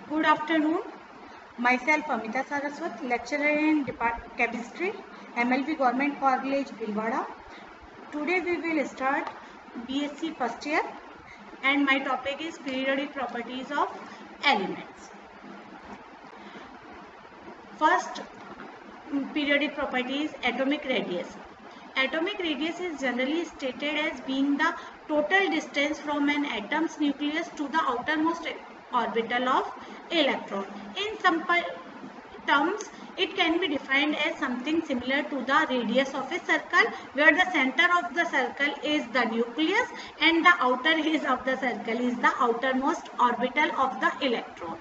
Good afternoon. Myself Amita Saraswat, lecturer in Chemistry, MLB Government College, Bhilwara. Today we will start BSc first year and my topic is periodic properties of elements. First periodic property is atomic radius. Atomic radius is generally stated as being the total distance from an atom's nucleus to the outermost orbital of electron. In simple terms, it can be defined as something similar to the radius of a circle, where the center of the circle is the nucleus and the outer edge of the circle is the outermost orbital of the electron.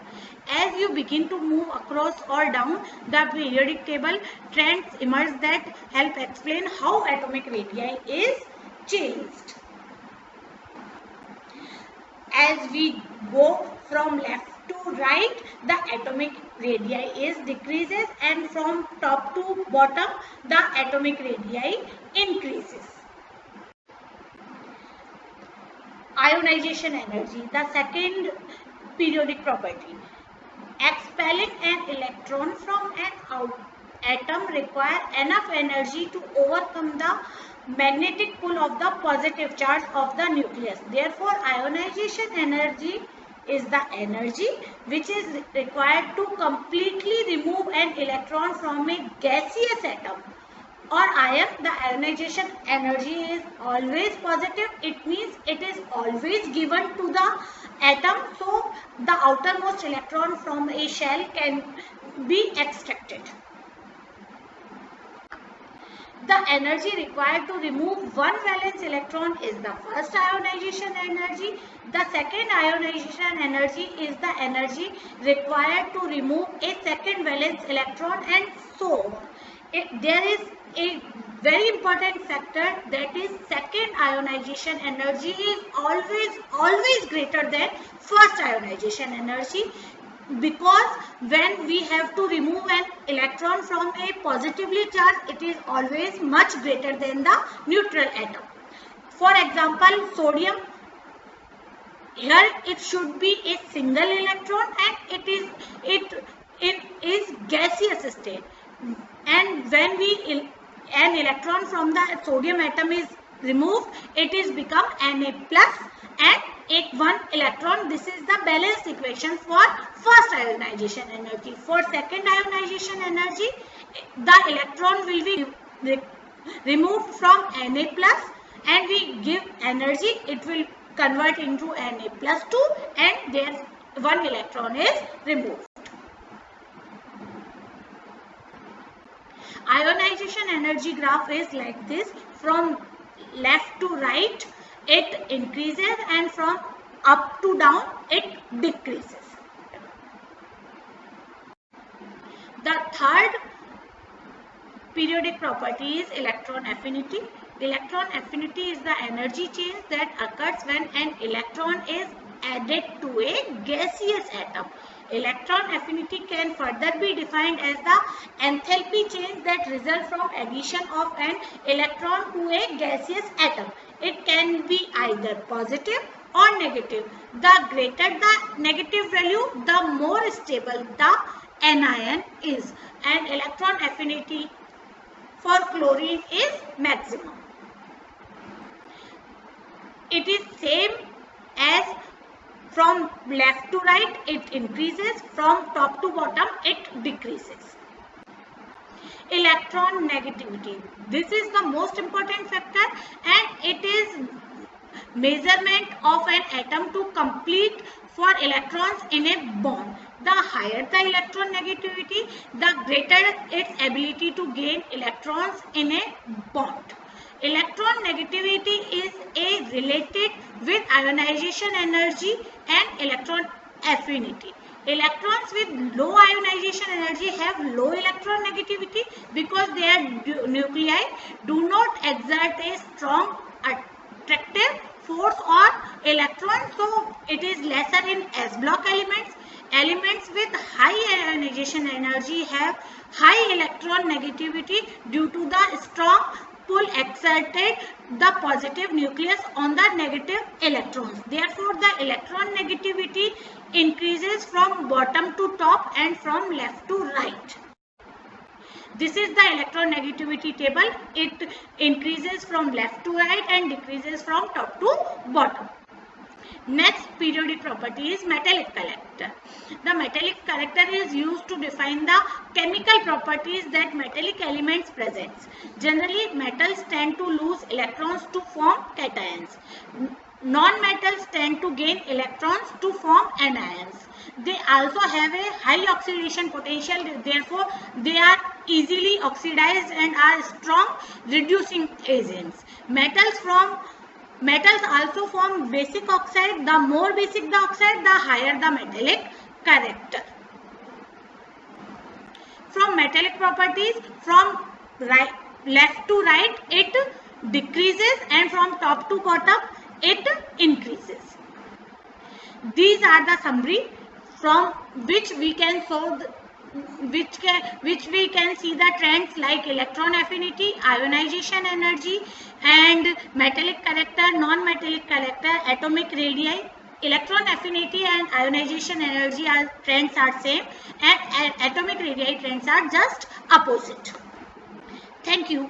As you begin to move across or down the periodic table, trends emerge that help explain how atomic radii is changed. As we go from left to right, the atomic radii is decreases, and from top to bottom the atomic radii increases. Ionization energy, the second periodic property. Expelling an electron from an atom requires enough energy to overcome the magnetic pull of the positive charge of the nucleus. Therefore, ionization energy is the energy which is required to completely remove an electron from a gaseous atom or ion. The ionization energy is always positive. It means it is always given to the atom, so the outermost electron from a shell can be extracted. The energy required to remove one valence electron is the first ionization energy. The second ionization energy is the energy required to remove a second valence electron, and so on. There is a very important factor, that is second ionization energy is always greater than first ionization energy, because when we have to remove an electron from a positively charged, it is always much greater than the neutral atom. For example, sodium, here it should be a single electron and it is gaseous state, and when an electron from the sodium atom is removed, it is become Na plus and one electron. This is the balanced equation for first ionization energy. For second ionization energy, the electron will be removed from Na plus and we give energy, it will convert into Na plus 2 and there one electron is removed. Ionization energy graph is like this. From left to right it increases and from up to down it decreases. The third periodic property is electron affinity. Electron affinity is the energy change that occurs when an electron is added to a gaseous atom. Electron affinity can further be defined as the enthalpy change that results from addition of an electron to a gaseous atom. It can be either positive or negative. The greater the negative value, the more stable the anion is, and electron affinity for chlorine is maximum. It is same as from left to right it increases, from top to bottom it decreases. Electron negativity, this is the most important factor and it is measurement of an atom to complete for electrons in a bond. The higher the electron negativity, the greater its ability to gain electrons in a bond. Electron negativity is related with ionization energy and electron affinity. Electrons with low ionization energy have low electron negativity because their nuclei do not exert a strong attractive force on electrons, so it is lesser in S block elements. Elements with high ionization energy have high electron negativity due to the strong pull exerted the positive nucleus on the negative electrons. Therefore, the electron negativity increases from bottom to top and from left to right. This is the electronegativity table. It increases from left to right and decreases from top to bottom. Next periodic property is metallic character. The metallic character is used to define the chemical properties that metallic elements present. Generally, metals tend to lose electrons to form cations. Non-metals tend to gain electrons to form anions. They also have a high oxidation potential, therefore they are easily oxidized and are strong reducing agents. Metals also form basic oxide. The more basic the oxide, the higher the metallic character. From metallic properties, from left to right, it decreases, and from top to bottom, it increases. These are the summary from which we can we can see the trends like electron affinity, ionization energy, and metallic character, non-metallic character, atomic radii. Electron affinity and ionization energy trends are same, and atomic radii trends are just opposite. Thank you.